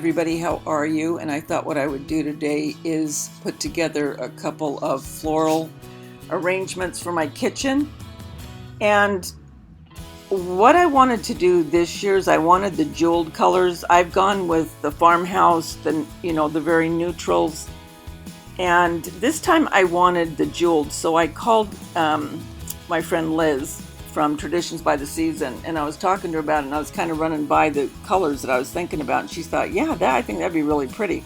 everybody, how are you? And I thought what I would do today is put together a couple of floral arrangements for my kitchen. And what I wanted to do this year is I wanted the jeweled colors. I've gone with the farmhouse, the very neutrals. And this time I wanted the jeweled, so I called my friend Liz from Traditions by the Season, and I was talking to her about it, and I was kind of running by the colors that I was thinking about, and she thought, yeah, I think that'd be really pretty.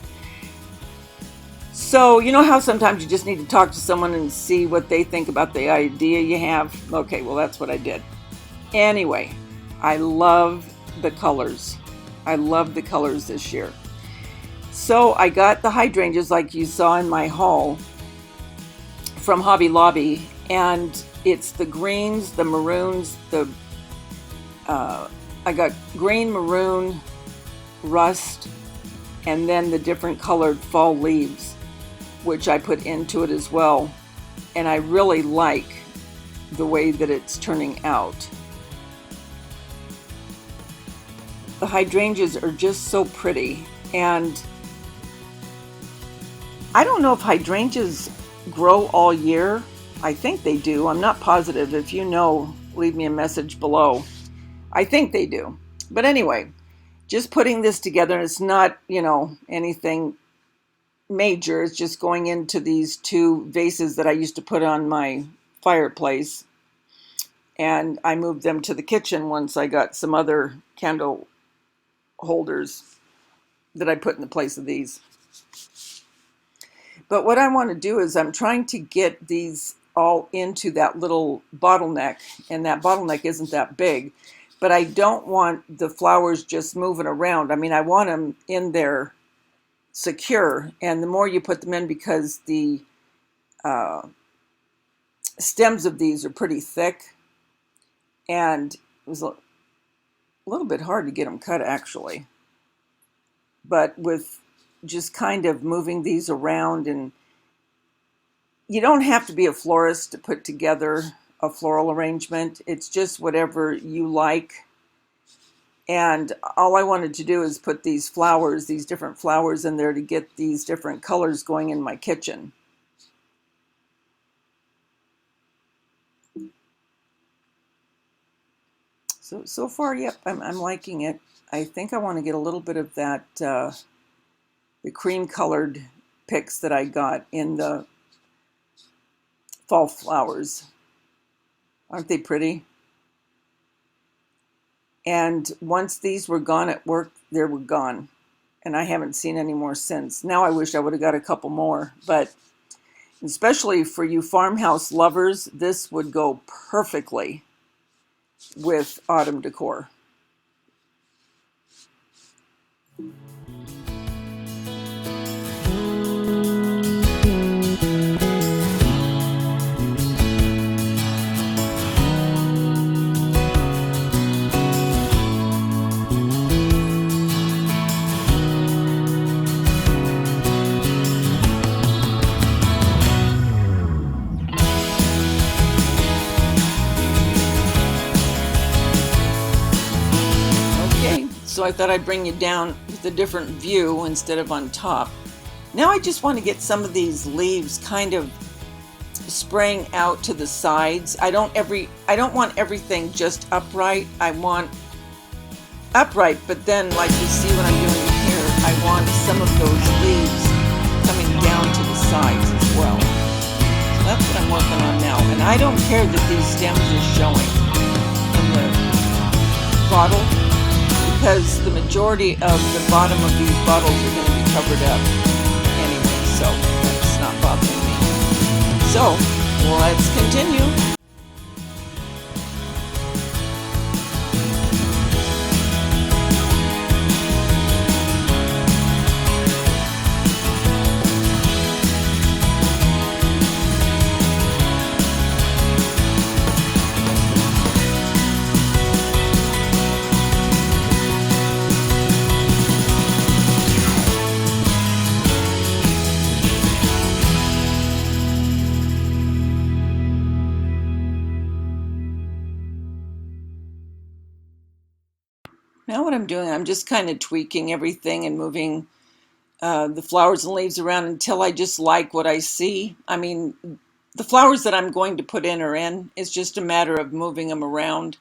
So you know how sometimes you just need to talk to someone and see what they think about the idea you have? Okay, well, that's what I did. Anyway, I love the colors. I love the colors this year. So I got the hydrangeas like you saw in my haul from Hobby Lobby, and it's the greens, the maroons, I got green, maroon, rust, and then the different colored fall leaves, which I put into it as well. And I really like the way that it's turning out. The hydrangeas are just so pretty, and I don't know if hydrangeas grow all year. I think they do. I'm not positive. If you know, leave me a message below. I think they do. But anyway, just putting this together, and it's not, anything major. It's just going into these two vases that I used to put on my fireplace. And I moved them to the kitchen once I got some other candle holders that I put in the place of these. But what I want to do is I'm trying to get these all into that little bottleneck, and that bottleneck isn't that big, but I don't want the flowers just moving around. I mean, I want them in there secure, and the more you put them in, because the stems of these are pretty thick, and it was a little bit hard to get them cut actually, but with just kind of moving these around. And you don't have to be a florist to put together a floral arrangement. It's just whatever you like. And all I wanted to do is put these flowers, these different flowers in there to get these different colors going in my kitchen. So far, yep, I'm liking it. I think I want to get a little bit of that, the cream colored picks that I got in the fall flowers. Aren't they pretty? And once these were gone at work, they were gone. And I haven't seen any more since. Now I wish I would have got a couple more. But especially for you farmhouse lovers, this would go perfectly with autumn decor. So I thought I'd bring you down with a different view instead of on top. Now I just want to get some of these leaves kind of spraying out to the sides. I don't want everything just upright. I want upright, but then like you see what I'm doing here, I want some of those leaves coming down to the sides as well. So that's what I'm working on now. And I don't care that these stems are showing in the bottle, because the majority of the bottom of these bottles are going to be covered up anyway, so that's not bothering me. So, let's continue. Now what I'm doing, I'm just kind of tweaking everything and moving the flowers and leaves around until I just like what I see. I mean, the flowers that I'm going to put in are in. It's just a matter of moving them around.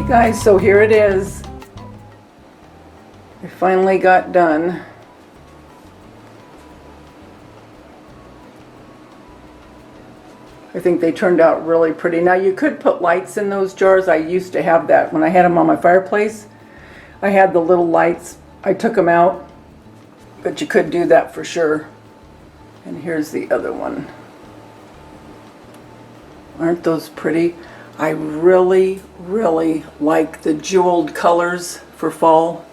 Guys, so here it is. I finally got done. I think they turned out really pretty. Now you could put lights in those jars. I used to have that when I had them on my fireplace. I had the little lights. I took them out, but you could do that for sure. And here's the other one. Aren't those pretty? I really, really like the jeweled colors for fall.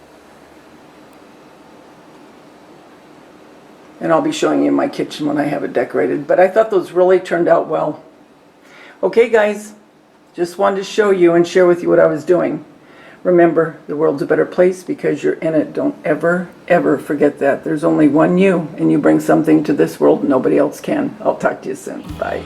And I'll be showing you in my kitchen when I have it decorated. But I thought those really turned out well. Okay guys, just wanted to show you and share with you what I was doing. Remember, the world's a better place because you're in it. Don't ever, ever forget that. There's only one you, and you bring something to this world nobody else can. I'll talk to you soon. Bye.